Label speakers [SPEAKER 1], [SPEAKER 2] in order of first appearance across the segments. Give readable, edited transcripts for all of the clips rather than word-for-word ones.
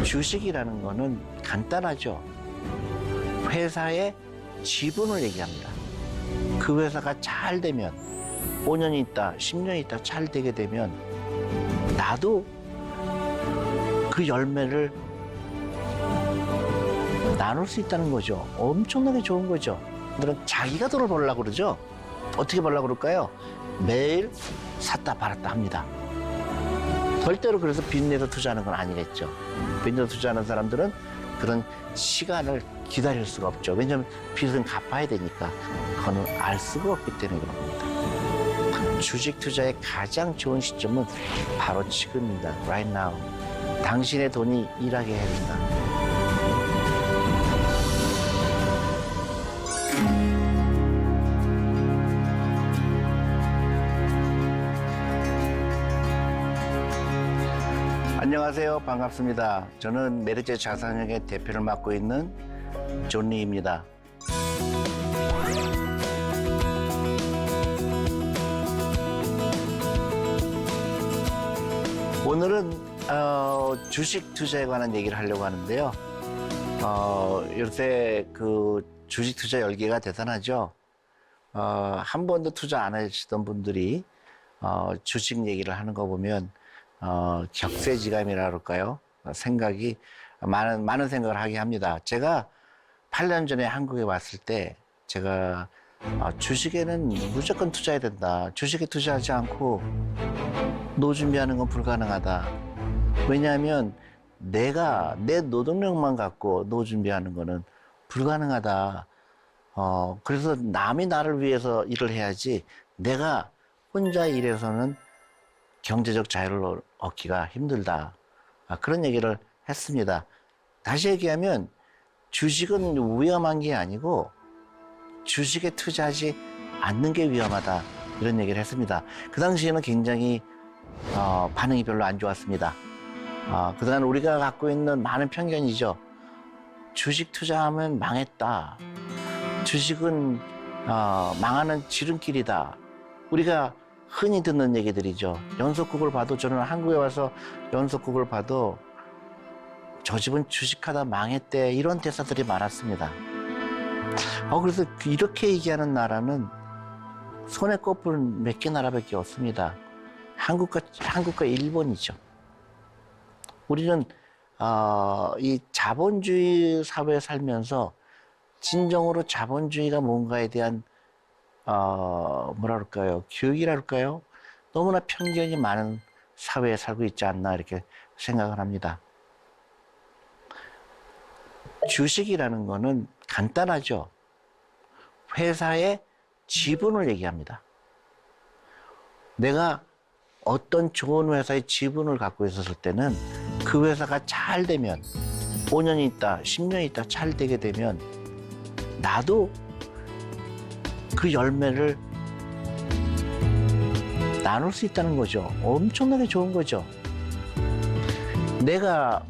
[SPEAKER 1] 주식이라는 거는 간단하죠. 회사의 지분을 얘기합니다. 그 회사가 잘 되면 5년 있다, 10년 있다 잘 되게 되면 나도 그 열매를 나눌 수 있다는 거죠. 엄청나게 좋은 거죠. 그들은 자기가 돈을 벌려고 그러죠. 어떻게 벌려고 그럴까요? 매일 샀다 팔았다 합니다. 절대로 그래서 빚내서 투자하는 건 아니겠죠. 빚내서 투자하는 사람들은 그런 시간을 기다릴 수가 없죠. 왜냐하면 빚은 갚아야 되니까. 그거는 알 수가 없기 때문에 그런 겁니다. 주식 투자의 가장 좋은 시점은 바로 지금입니다. Right now. 당신의 돈이 일하게 해야 된다. 안녕하세요. 반갑습니다. 저는 메르제 자산형의 대표를 맡고 있는 존 리입니다. 오늘은 주식 투자에 관한 얘기를 하려고 하는데요. 요새 그 주식 투자 열기가 대단하죠. 한 번도 투자 안 하시던 분들이 주식 얘기를 하는 거 보면 격세지감이라 그럴까요? 생각이 많은 생각을 하게 합니다. 제가 8년 전에 한국에 왔을 때 제가 주식에는 무조건 투자해야 된다. 주식에 투자하지 않고 노후 준비하는 건 불가능하다. 왜냐하면 내가 내 노동력만 갖고 노후 준비하는 거는 불가능하다. 그래서 남이 나를 위해서 일을 해야지 내가 혼자 일해서는 경제적 자유를 얻기가 힘들다. 그런 얘기를 했습니다. 다시 얘기하면 주식은 위험한 게 아니고 주식에 투자하지 않는 게 위험하다. 이런 얘기를 했습니다. 그 당시에는 굉장히 반응이 별로 안 좋았습니다. 그동안 우리가 갖고 있는 많은 편견이죠. 주식 투자하면 망했다. 주식은 망하는 지름길이다. 우리가 흔히 듣는 얘기들이죠. 연속극을 봐도 저는 한국에 와서 연속극을 봐도 저 집은 주식하다 망했대 이런 대사들이 많았습니다. 그래서 이렇게 얘기하는 나라는 손에 꼽을 몇 개 나라밖에 없습니다. 한국과 일본이죠. 우리는 이 자본주의 사회에 살면서 진정으로 자본주의가 뭔가에 대한 뭐라 그럴까요? 교육이라 그럴까요? 너무나 편견이 많은 사회에 살고 있지 않나 이렇게 생각을 합니다. 주식이라는 거는 간단하죠. 회사의 지분을 얘기합니다. 내가 어떤 좋은 회사의 지분을 갖고 있었을 때는 그 회사가 잘 되면 5년 있다, 10년 있다 잘 되게 되면 나도 그 열매를 나눌 수 있다는 거죠. 엄청나게 좋은 거죠. 내가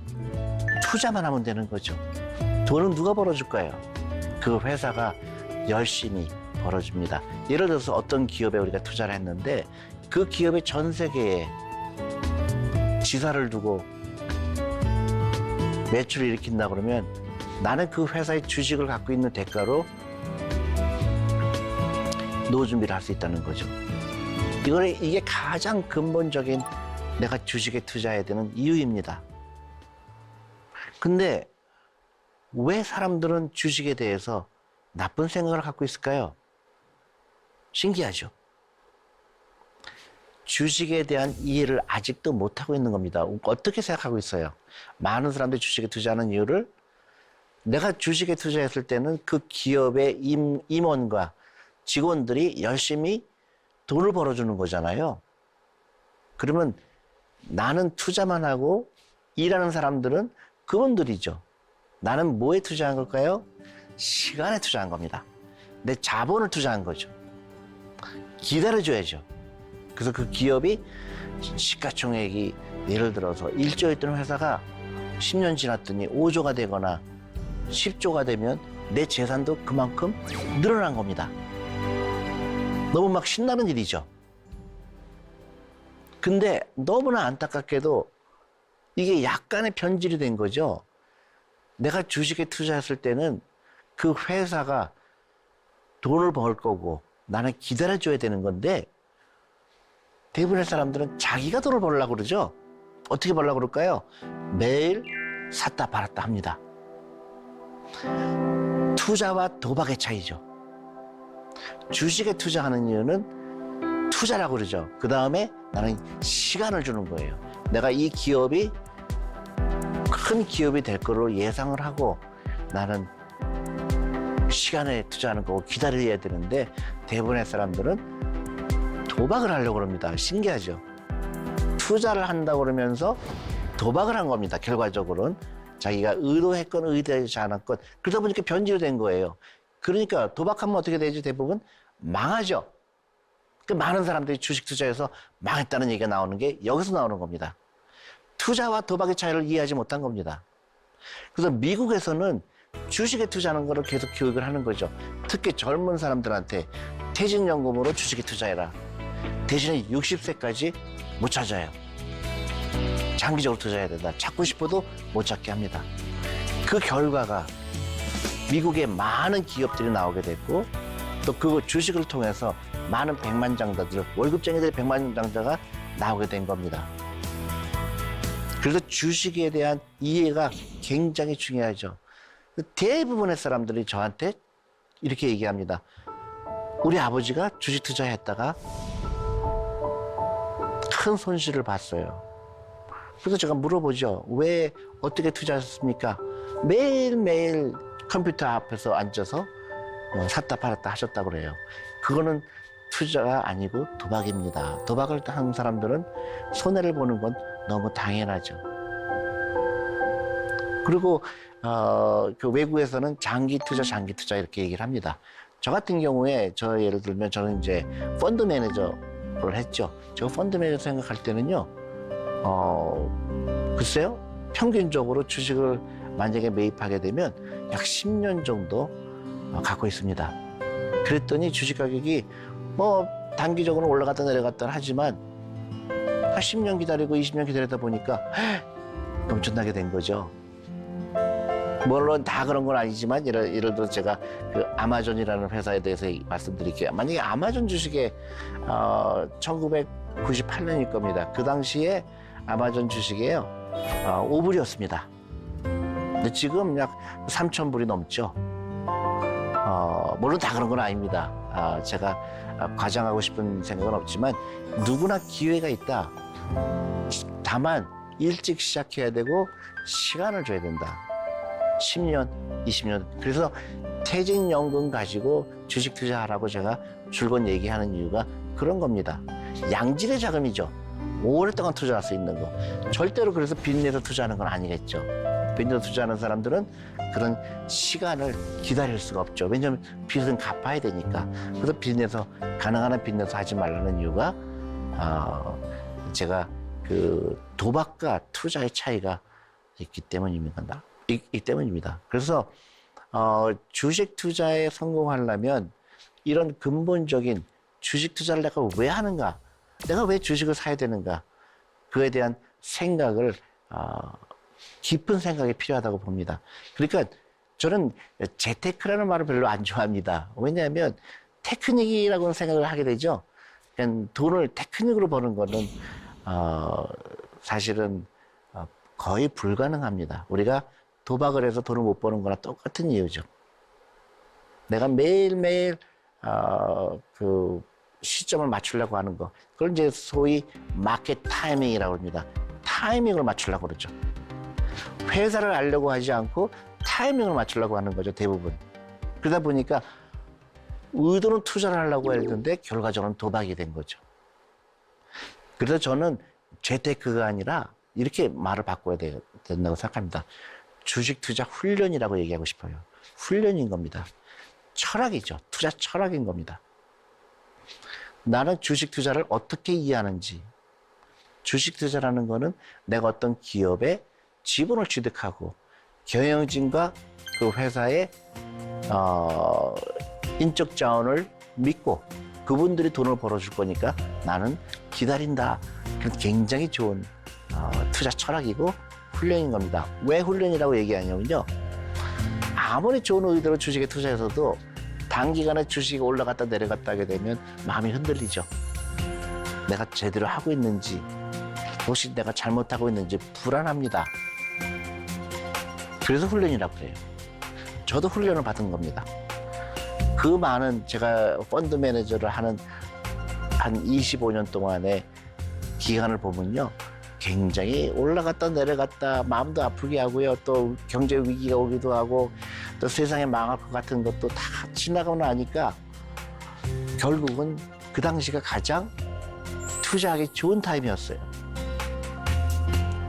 [SPEAKER 1] 투자만 하면 되는 거죠. 돈은 누가 벌어줄까요? 그 회사가 열심히 벌어줍니다. 예를 들어서 어떤 기업에 우리가 투자를 했는데 그 기업의 전 세계에 지사를 두고 매출을 일으킨다 그러면 나는 그 회사의 주식을 갖고 있는 대가로 노후 준비를 할 수 있다는 거죠. 이게 가장 근본적인 내가 주식에 투자해야 되는 이유입니다. 근데 왜 사람들은 주식에 대해서 나쁜 생각을 갖고 있을까요? 신기하죠. 주식에 대한 이해를 아직도 못하고 있는 겁니다. 어떻게 생각하고 있어요? 많은 사람들이 주식에 투자하는 이유를 내가 주식에 투자했을 때는 그 기업의 임원과 직원들이 열심히 돈을 벌어주는 거잖아요. 그러면 나는 투자만 하고 일하는 사람들은 그분들이죠. 나는 뭐에 투자한 걸까요? 시간에 투자한 겁니다. 내 자본을 투자한 거죠. 기다려줘야죠. 그래서 그 기업이 시가총액이 예를 들어서 1조였던 회사가 10년 지났더니 5조가 되거나 10조가 되면 내 재산도 그만큼 늘어난 겁니다. 너무 막 신나는 일이죠. 근데 너무나 안타깝게도 이게 약간의 변질이 된 거죠. 내가 주식에 투자했을 때는 그 회사가 돈을 벌 거고 나는 기다려줘야 되는 건데 대부분의 사람들은 자기가 돈을 벌려고 그러죠. 어떻게 벌려고 그럴까요? 매일 샀다 팔았다 합니다. 투자와 도박의 차이죠. 주식에 투자하는 이유는 투자라고 그러죠. 그 다음에 나는 시간을 주는 거예요. 내가 이 기업이 큰 기업이 될 거로 예상을 하고 나는 시간에 투자하는 거고 기다려야 되는데 대부분의 사람들은 도박을 하려고 합니다. 신기하죠. 투자를 한다고 그러면서 도박을 한 겁니다. 결과적으로는 자기가 의도했건 의도하지 않았건 그러다 보니까 변질된 거예요. 그러니까 도박하면 어떻게 되죠? 대부분 망하죠. 그 많은 사람들이 주식 투자해서 망했다는 얘기가 나오는 게 여기서 나오는 겁니다. 투자와 도박의 차이를 이해하지 못한 겁니다. 그래서 미국에서는 주식에 투자하는 거를 계속 교육을 하는 거죠. 특히 젊은 사람들한테 퇴직연금으로 주식에 투자해라. 대신에 60세까지 못 찾아요. 장기적으로 투자해야 된다. 찾고 싶어도 못 찾게 합니다. 그 결과가 미국의 많은 기업들이 나오게 됐고 또 그 주식을 통해서 많은 백만장자들, 월급쟁이들의 백만장자가 나오게 된 겁니다. 그래서 주식에 대한 이해가 굉장히 중요하죠. 대부분의 사람들이 저한테 이렇게 얘기합니다. 우리 아버지가 주식 투자했다가 큰 손실을 봤어요. 그래서 제가 물어보죠. 왜 어떻게 투자하셨습니까? 매일매일 컴퓨터 앞에서 앉아서 샀다 팔았다 하셨다고 그래요. 그거는 투자가 아니고 도박입니다. 도박을 하는 사람들은 손해를 보는 건 너무 당연하죠. 그리고 그 외국에서는 장기 투자 이렇게 얘기를 합니다. 저 같은 경우에 예를 들면 저는 이제 펀드 매니저를 했죠. 저 펀드 매니저 생각할 때는요. 글쎄요. 평균적으로 주식을 만약에 매입하게 되면 약 10년 정도 갖고 있습니다. 그랬더니 주식 가격이 뭐 단기적으로 올라갔다 내려갔다 하지만 한 10년 기다리고 20년 기다리다 보니까 엄청나게 된 거죠. 물론 다 그런 건 아니지만 예를 들어 제가 그 아마존이라는 회사에 대해서 말씀드릴게요. 만약에 아마존 주식에 1998년일 겁니다. 그 당시에 아마존 주식이에요. 5불이었습니다. 근데 지금 약 3,000불이 넘죠. 물론 다 그런 건 아닙니다. 제가 과장하고 싶은 생각은 없지만 누구나 기회가 있다. 다만 일찍 시작해야 되고 시간을 줘야 된다. 10년, 20년. 그래서 퇴직연금 가지고 주식 투자하라고 제가 줄곧 얘기하는 이유가 그런 겁니다. 양질의 자금이죠. 오랫동안 투자할 수 있는 거. 절대로 그래서 빚내서 투자하는 건 아니겠죠. 빚내서 투자하는 사람들은 그런 시간을 기다릴 수가 없죠. 왜냐하면 빚은 갚아야 되니까. 그래서 가능한 한 빚내서 하지 말라는 이유가 제가 그 도박과 투자의 차이가 있기 때문입니다. 그래서 주식 투자에 성공하려면 이런 근본적인 주식 투자를 내가 왜 하는가? 내가 왜 주식을 사야 되는가? 그에 대한 생각을 깊은 생각이 필요하다고 봅니다. 그러니까 저는 재테크라는 말을 별로 안 좋아합니다. 왜냐하면 테크닉이라고 생각을 하게 되죠. 그냥 돈을 테크닉으로 버는 거는 사실은 거의 불가능합니다. 우리가 도박을 해서 돈을 못 버는 거나 똑같은 이유죠. 내가 매일매일 그 시점을 맞추려고 하는 거. 그걸 이제 소위 마켓 타이밍이라고 합니다. 타이밍을 맞추려고 그러죠. 회사를 알려고 하지 않고 타이밍을 맞추려고 하는 거죠, 대부분. 그러다 보니까 의도는 투자를 하려고 했는데 결과적으로는 도박이 된 거죠. 그래서 저는 재테크가 아니라 이렇게 말을 바꿔야 된다고 생각합니다. 주식 투자 훈련이라고 얘기하고 싶어요. 훈련인 겁니다. 철학이죠. 투자 철학인 겁니다. 나는 주식 투자를 어떻게 이해하는지. 주식 투자라는 거는 내가 어떤 기업에 지분을 취득하고 경영진과 그 회사의 인적 자원을 믿고 그분들이 돈을 벌어줄 거니까 나는 기다린다. 굉장히 좋은 투자 철학이고 훈련인 겁니다. 왜 훈련이라고 얘기하냐면요. 아무리 좋은 의도로 주식에 투자해서도 단기간에 주식이 올라갔다 내려갔다 하게 되면 마음이 흔들리죠. 내가 제대로 하고 있는지, 혹시 내가 잘못하고 있는지 불안합니다. 그래서 훈련이라고 해요. 저도 훈련을 받은 겁니다. 그 많은 제가 펀드 매니저를 하는 한 25년 동안의 기간을 보면요. 굉장히 올라갔다 내려갔다 마음도 아프게 하고요. 또 경제 위기가 오기도 하고 또 세상에 망할 것 같은 것도 다 지나가고 나니까 결국은 그 당시가 가장 투자하기 좋은 타임이었어요.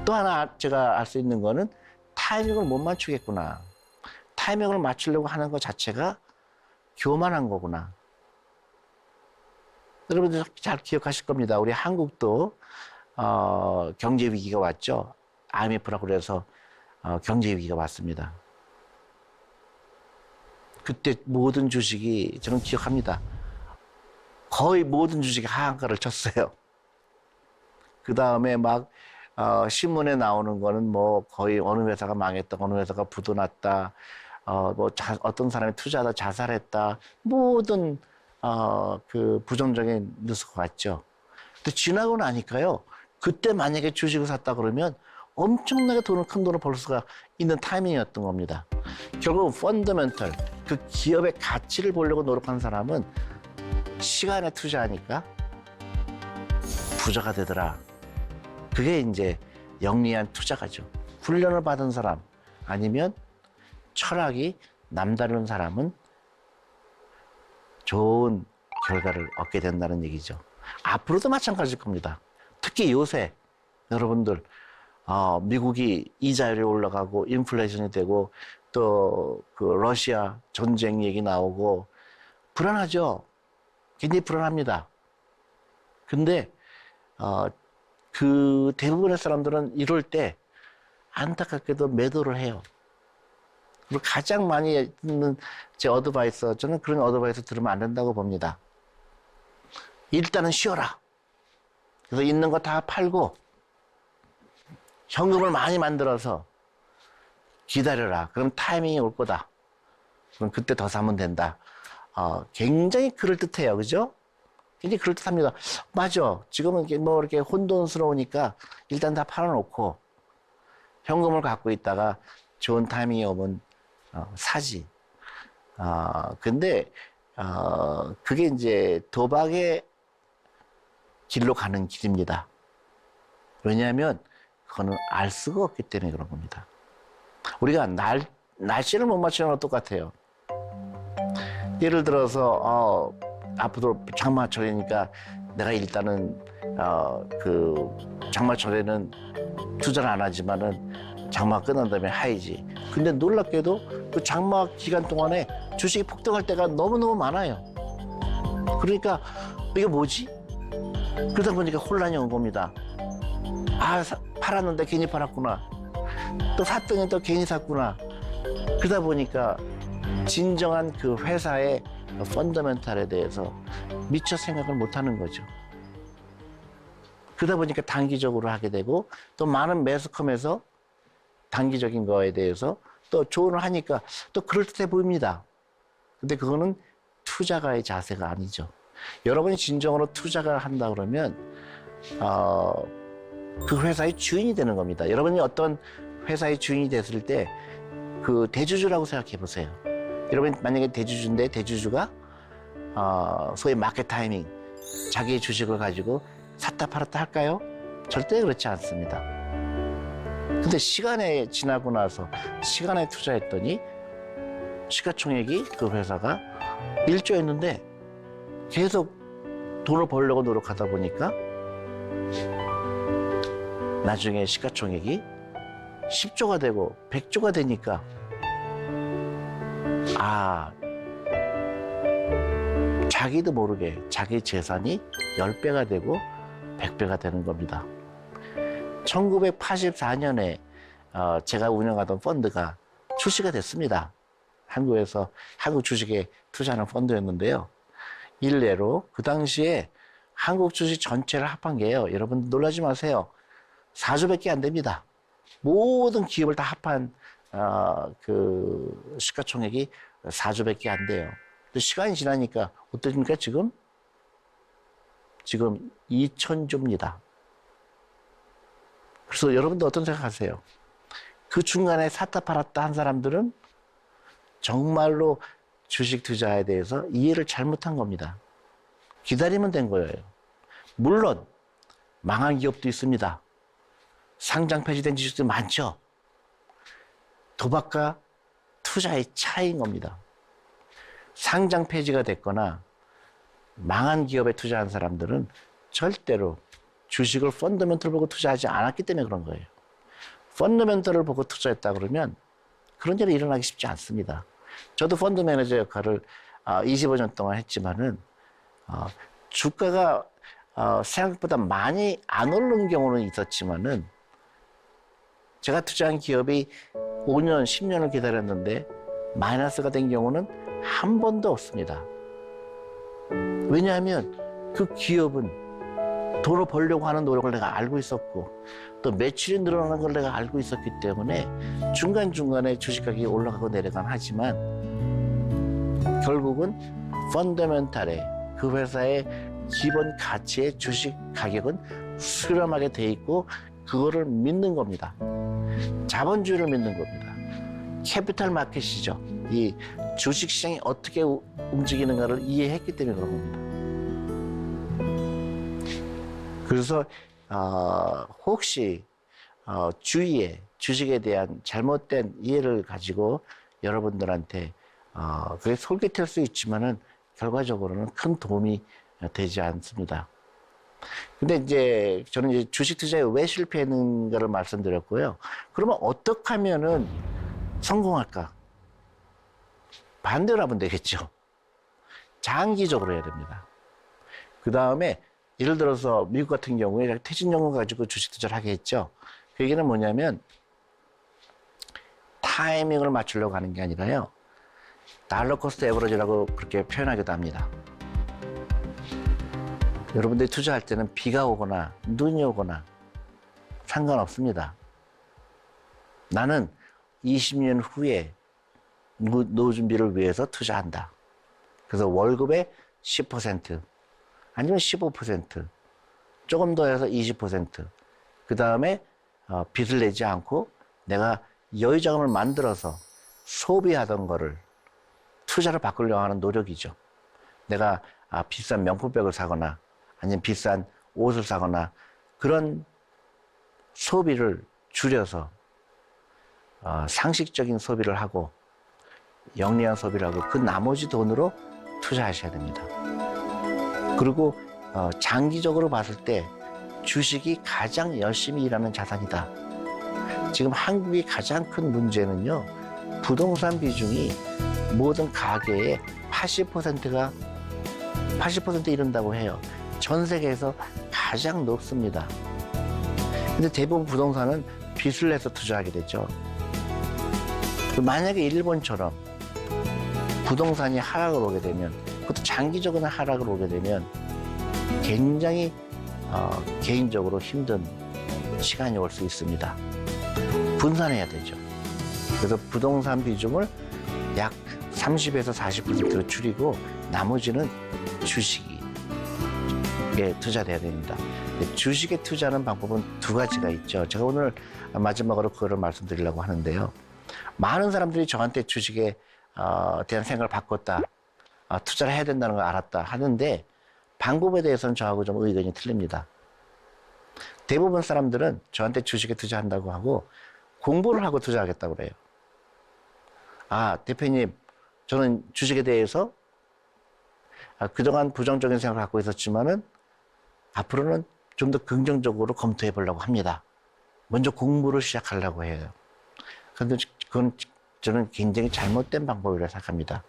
[SPEAKER 1] 또 하나 제가 알 수 있는 거는 타이밍을 못 맞추겠구나. 타이밍을 맞추려고 하는 것 자체가 교만한 거구나. 여러분들 잘 기억하실 겁니다. 우리 한국도 경제 위기가 왔죠. IMF라고 그래서 경제 위기가 왔습니다. 그때 모든 주식이 저는 기억합니다. 거의 모든 주식이 하한가를 쳤어요. 그 다음에 막 신문에 나오는 거는 뭐 거의 어느 회사가 망했다, 어느 회사가 부도났다, 어떤 사람이 투자하다 자살했다, 모든 그 부정적인 뉴스가 왔죠. 근데 지나고 나니까요. 그때 만약에 주식을 샀다 그러면 엄청나게 큰 돈을 벌 수가 있는 타이밍이었던 겁니다. 결국 펀더멘털, 그 기업의 가치를 보려고 노력한 사람은 시간에 투자하니까 부자가 되더라. 그게 이제 영리한 투자가죠. 훈련을 받은 사람 아니면 철학이 남다른 사람은 좋은 결과를 얻게 된다는 얘기죠. 앞으로도 마찬가지일 겁니다. 특히 요새 여러분들 미국이 이자율이 올라가고 인플레이션이 되고 또 그 러시아 전쟁 얘기 나오고 불안하죠. 굉장히 불안합니다. 근데 그 대부분의 사람들은 이럴 때 안타깝게도 매도를 해요. 그리고 가장 많이 듣는 제 어드바이스, 저는 그런 어드바이스 들으면 안 된다고 봅니다. 일단은 쉬어라. 그래서 있는 거 다 팔고 현금을 많이 만들어서 기다려라. 그럼 타이밍이 올 거다. 그럼 그때 더 사면 된다. 굉장히 그럴듯해요. 그죠? 굉장히 그럴듯합니다. 맞아. 지금은 뭐 이렇게 혼돈스러우니까 일단 다 팔아놓고 현금을 갖고 있다가 좋은 타이밍이 오면 사지. 근데 그게 이제 도박의 길로 가는 길입니다. 왜냐하면 그거는 알 수가 없기 때문에 그런 겁니다. 우리가 날씨를 못 맞추는 건 똑같아요. 예를 들어서 앞으로 장마철이니까 내가 일단은 그 장마철에는 투자를 안 하지만은 장마 끝난 다음에 하이지. 근데 놀랍게도 그 장마 기간 동안에 주식이 폭등할 때가 너무너무 많아요. 그러니까 이게 뭐지? 그러다 보니까 혼란이 온 겁니다. 팔았는데 괜히 팔았구나. 또 샀더니 또 괜히 샀구나. 그러다 보니까 진정한 그 회사의 펀더멘탈에 대해서 미처 생각을 못 하는 거죠. 그러다 보니까 단기적으로 하게 되고 또 많은 매스컴에서 단기적인 거에 대해서 또 조언을 하니까 또 그럴듯해 보입니다. 근데 그거는 투자가의 자세가 아니죠. 여러분이 진정으로 투자를 한다 그러면 그 회사의 주인이 되는 겁니다. 여러분이 어떤 회사의 주인이 됐을 때 그 대주주라고 생각해 보세요. 여러분이 만약에 대주주인데 대주주가 소위 마켓 타이밍, 자기의 주식을 가지고 샀다 팔았다 할까요? 절대 그렇지 않습니다. 근데 시간이 지나고 나서 시간에 투자했더니 시가총액이 그 회사가 1조였는데 계속 돈을 벌려고 노력하다 보니까 나중에 시가총액이 10조가 되고 100조가 되니까 자기도 모르게 자기 재산이 10배가 되고 100배가 되는 겁니다. 1984년에 제가 운영하던 펀드가 출시가 됐습니다. 한국에서 한국 주식에 투자하는 펀드였는데요. 일례로 그 당시에 한국 주식 전체를 합한 게요. 여러분 놀라지 마세요. 4조밖에 안 됩니다. 모든 기업을 다 합한 그 시가총액이 4조밖에 안 돼요. 또 시간이 지나니까 어떻습니까? 지금 2,000조입니다. 그래서 여러분들 어떤 생각하세요? 그 중간에 샀다 팔았다 한 사람들은 정말로 주식 투자에 대해서 이해를 잘못한 겁니다. 기다리면 된 거예요. 물론 망한 기업도 있습니다. 상장 폐지된 주식도 많죠. 도박과 투자의 차이인 겁니다. 상장 폐지가 됐거나 망한 기업에 투자한 사람들은 절대로 주식을 펀더멘털 보고 투자하지 않았기 때문에 그런 거예요. 펀더멘털을 보고 투자했다 그러면 그런 일이 일어나기 쉽지 않습니다. 저도 펀드 매니저 역할을 25년 동안 했지만은 주가가 생각보다 많이 안 오르는 경우는 있었지만은 제가 투자한 기업이 5년, 10년을 기다렸는데 마이너스가 된 경우는 한 번도 없습니다. 왜냐하면 그 기업은 돈을 벌려고 하는 노력을 내가 알고 있었고 또 매출이 늘어나는 걸 내가 알고 있었기 때문에 중간중간에 주식 가격이 올라가고 내려가긴 하지만 결국은 펀더멘탈에 그 회사의 기본 가치의 주식 가격은 수렴하게 돼 있고 그거를 믿는 겁니다. 자본주의를 믿는 겁니다. 캐피탈 마켓이죠. 이 주식시장이 어떻게 움직이는가를 이해했기 때문에 그런 겁니다. 그래서 혹시 주위에 주식에 대한 잘못된 이해를 가지고 여러분들한테 그게 솔깃할 수 있지만은 결과적으로는 큰 도움이 되지 않습니다. 근데 이제 저는 이제 주식 투자에 왜 실패했는가를 말씀드렸고요. 그러면 어떻게 하면은 성공할까? 반대로 하면 되겠죠. 장기적으로 해야 됩니다. 그 다음에 예를 들어서 미국 같은 경우에 퇴직연금 가지고 주식 투자를 하게 했죠. 그 얘기는 뭐냐면 타이밍을 맞추려고 하는 게 아니라요. 달러 코스트 에버리지라고 그렇게 표현하기도 합니다. 여러분들이 투자할 때는 비가 오거나 눈이 오거나 상관없습니다. 나는 20년 후에 노후 준비를 위해서 투자한다. 그래서 월급의 10% 아니면 15% 조금 더 해서 20% 그 다음에 빚을 내지 않고 내가 여유자금을 만들어서 소비하던 거를 투자로 바꾸려고 하는 노력이죠. 내가 비싼 명품백을 사거나 아니면 비싼 옷을 사거나 그런 소비를 줄여서 상식적인 소비를 하고 영리한 소비를 하고 그 나머지 돈으로 투자하셔야 됩니다. 그리고 장기적으로 봤을 때 주식이 가장 열심히 일하는 자산이다. 지금 한국의 가장 큰 문제는요. 부동산 비중이 모든 가계의 80% 이른다고 해요. 전 세계에서 가장 높습니다. 근데 대부분 부동산은 빚을 내서 투자하게 되죠. 만약에 일본처럼 부동산이 하락을 오게 되면 그것도 장기적인 하락을 오게 되면 굉장히 개인적으로 힘든 시간이 올 수 있습니다. 분산해야 되죠. 그래서 부동산 비중을 약 30에서 40%로 줄이고 나머지는 주식에 투자돼야 됩니다. 주식에 투자하는 방법은 두 가지가 있죠. 제가 오늘 마지막으로 그거를 말씀드리려고 하는데요. 많은 사람들이 저한테 주식에 대한 생각을 바꿨다. 투자를 해야 된다는 걸 알았다 하는데 방법에 대해서는 저하고 좀 의견이 틀립니다. 대부분 사람들은 저한테 주식에 투자한다고 하고 공부를 하고 투자하겠다고 그래요. 대표님, 저는 주식에 대해서 그동안 부정적인 생각을 갖고 있었지만은 앞으로는 좀 더 긍정적으로 검토해 보려고 합니다. 먼저 공부를 시작하려고 해요. 그런데 그건 저는 굉장히 잘못된 방법이라고 생각합니다.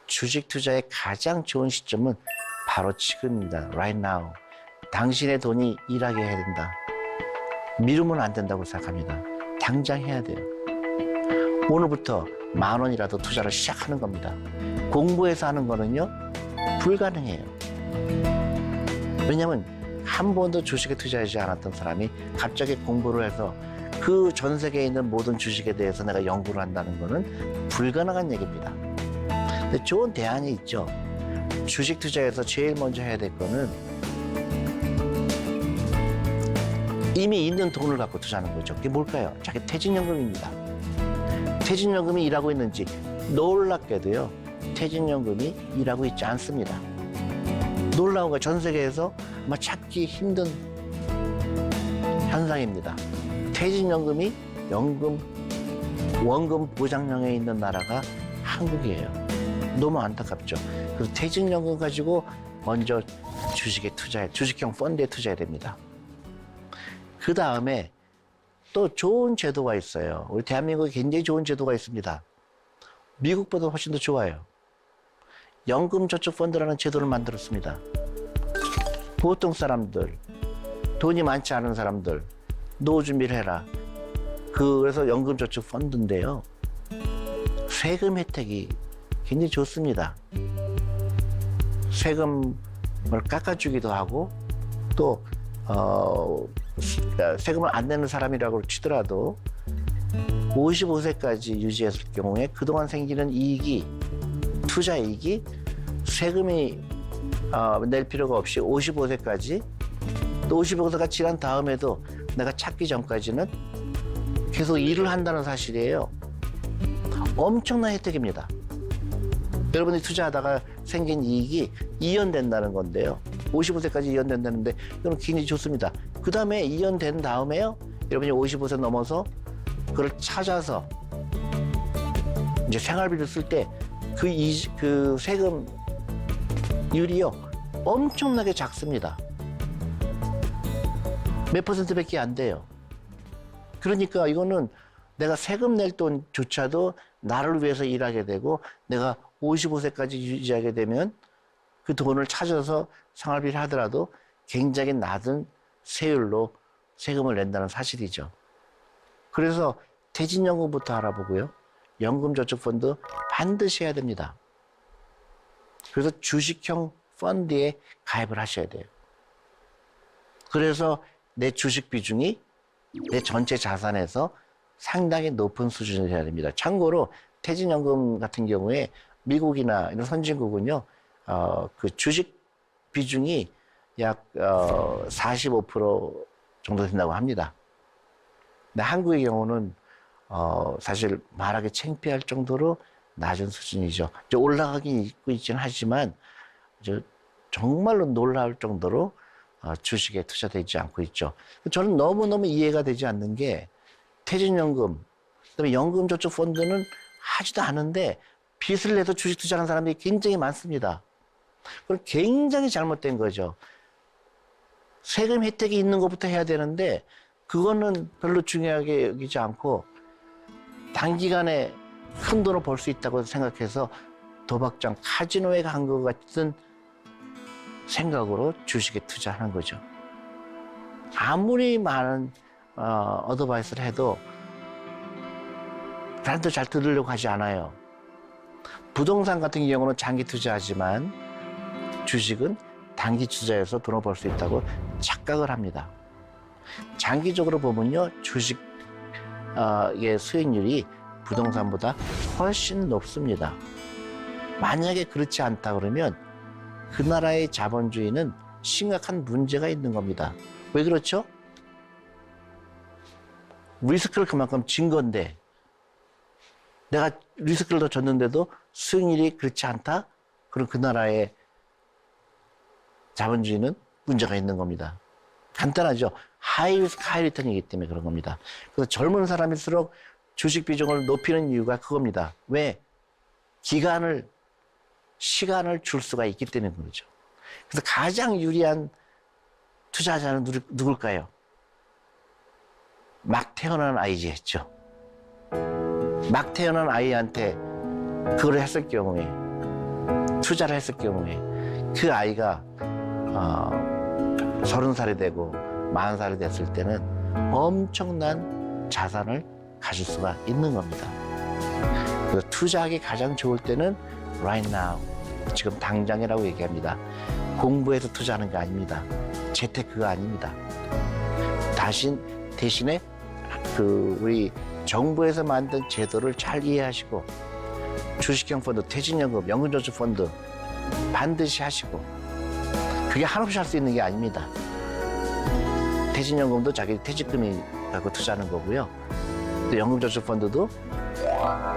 [SPEAKER 1] 주식 투자의 가장 좋은 시점은 바로 지금입니다. Right now. 당신의 돈이 일하게 해야 된다. 미루면 안 된다고 생각합니다. 당장 해야 돼요. 오늘부터 10,000원이라도 투자를 시작하는 겁니다. 공부해서 하는 거는요, 불가능해요. 왜냐하면 한 번도 주식에 투자하지 않았던 사람이 갑자기 공부를 해서 그 전 세계에 있는 모든 주식에 대해서 내가 연구를 한다는 거는 불가능한 얘기입니다. 근데 좋은 대안이 있죠. 주식 투자에서 제일 먼저 해야 될 거는 이미 있는 돈을 갖고 투자하는 거죠. 그게 뭘까요? 자기 퇴직연금입니다. 퇴직연금이 일하고 있는지 놀랍게도요. 퇴직연금이 일하고 있지 않습니다. 놀라운 거 전 세계에서 아마 찾기 힘든 현상입니다. 퇴직연금이 원금 보장령에 있는 나라가 한국이에요. 너무 안타깝죠. 그래서 퇴직연금 가지고 먼저 주식에 투자해, 주식형 펀드에 투자해야 됩니다. 그 다음에 또 좋은 제도가 있어요. 우리 대한민국에 굉장히 좋은 제도가 있습니다. 미국보다 훨씬 더 좋아요. 연금저축펀드라는 제도를 만들었습니다. 보통 사람들, 돈이 많지 않은 사람들, 노후 준비를 해라. 그래서 연금저축펀드인데요. 세금 혜택이 굉장히 좋습니다. 세금을 깎아주기도 하고 또 세금을 안 내는 사람이라고 치더라도 55세까지 유지했을 경우에 그동안 생기는 이익이 투자 이익이 세금이 낼 필요가 없이 55세까지 또 55세가 지난 다음에도 내가 찾기 전까지는 계속 일을 한다는 사실이에요. 엄청난 혜택입니다. 여러분이 투자하다가 생긴 이익이 이연된다는 건데요. 55세까지 이연된다는데 이건 굉장히 좋습니다. 그 다음에 이연된 다음에요. 여러분이 55세 넘어서 그걸 찾아서 이제 생활비를 쓸 때 그 세금률이요. 엄청나게 작습니다. 몇 %밖에 안 돼요. 그러니까 이거는 내가 세금 낼 돈조차도 나를 위해서 일하게 되고 내가 55세까지 유지하게 되면 그 돈을 찾아서 생활비를 하더라도 굉장히 낮은 세율로 세금을 낸다는 사실이죠. 그래서 퇴직연금부터 알아보고요. 연금저축펀드 반드시 해야 됩니다. 그래서 주식형 펀드에 가입을 하셔야 돼요. 그래서 내 주식 비중이 내 전체 자산에서 상당히 높은 수준이 돼야 됩니다. 참고로 퇴직연금 같은 경우에 미국이나 이런 선진국은요, 그 주식 비중이 약 45% 정도 된다고 합니다. 근데 한국의 경우는 사실 말하기 창피할 정도로 낮은 수준이죠. 이제 올라가긴 있지는 하지만 정말로 놀라울 정도로 주식에 투자되지 않고 있죠. 저는 너무너무 이해가 되지 않는 게 퇴직연금, 그다음에 연금저축펀드는 하지도 않은데 빚을 내서 주식 투자하는 사람들이 굉장히 많습니다. 그건 굉장히 잘못된 거죠. 세금 혜택이 있는 것부터 해야 되는데 그거는 별로 중요하게 여기지 않고 단기간에 큰 돈을 벌 수 있다고 생각해서 도박장, 카지노에 간 것 같은 생각으로 주식에 투자하는 거죠. 아무리 많은 어드바이스를 해도 사람들 잘 들으려고 하지 않아요. 부동산 같은 경우는 장기 투자하지만 주식은 단기 투자해서 돈을 벌 수 있다고 착각을 합니다. 장기적으로 보면요, 주식의 수익률이 부동산보다 훨씬 높습니다. 만약에 그렇지 않다 그러면 그 나라의 자본주의는 심각한 문제가 있는 겁니다. 왜 그렇죠? 리스크를 그만큼 진 건데 내가 리스크를 더 졌는데도 수익률이 그렇지 않다? 그럼 그 나라의 자본주의는 문제가 있는 겁니다. 간단하죠. 하이 리스크 하이 리턴이기 때문에 그런 겁니다. 그래서 젊은 사람일수록 주식 비중을 높이는 이유가 그겁니다. 왜? 시간을 줄 수가 있기 때문인 거죠. 그래서 가장 유리한 투자자는 누굴까요? 막 태어난 아이겠죠. 막 태어난 아이한테 그걸 했을 경우에, 투자를 했을 경우에 그 아이가 30살이 되고 40살이 됐을 때는 엄청난 자산을 가질 수가 있는 겁니다. 그래서 투자하기 가장 좋을 때는 right now, 지금 당장이라고 얘기합니다. 공부해서 투자하는 게 아닙니다. 재테크가 아닙니다. 대신에 우리 정부에서 만든 제도를 잘 이해하시고 주식형 펀드, 퇴직연금, 연금저축펀드 반드시 하시고, 그게 한없이 할 수 있는 게 아닙니다. 퇴직연금도 자기 퇴직금이 갖고 투자하는 거고요. 또 연금저축펀드도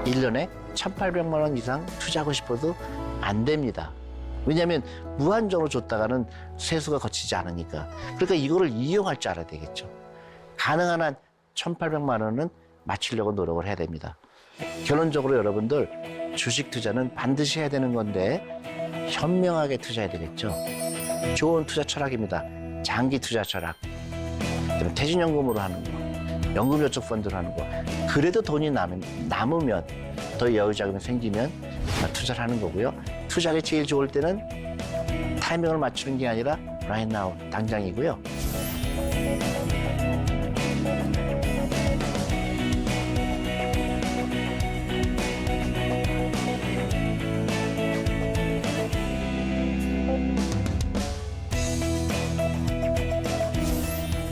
[SPEAKER 1] 1년에 1,800만 원 이상 투자하고 싶어도 안 됩니다. 왜냐하면 무한정으로 줬다가는 세수가 거치지 않으니까. 그러니까 이거를 이용할 줄 알아야 되겠죠. 가능한 한 1,800만 원은 맞추려고 노력을 해야 됩니다. 결론적으로 여러분들, 주식 투자는 반드시 해야 되는 건데 현명하게 투자해야 되겠죠. 좋은 투자 철학입니다. 장기 투자 철학. 퇴직연금으로 하는 거, 연금저축펀드로 하는 거. 그래도 돈이 남으면, 더 여유자금이 생기면 투자를 하는 거고요. 투자가 제일 좋을 때는 타이밍을 맞추는 게 아니라 right now, 당장이고요.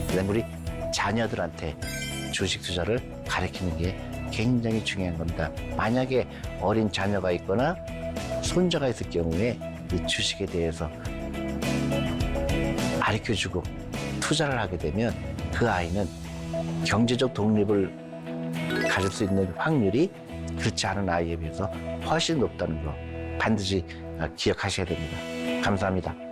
[SPEAKER 1] 그다음에 우리 자녀들한테 주식 투자를 가르치는 게 굉장히 중요한 겁니다. 만약에 어린 자녀가 있거나 손자가 있을 경우에 이 주식에 대해서 가르쳐주고 투자를 하게 되면 그 아이는 경제적 독립을 가질 수 있는 확률이 그렇지 않은 아이에 비해서 훨씬 높다는 거 반드시 기억하셔야 됩니다. 감사합니다.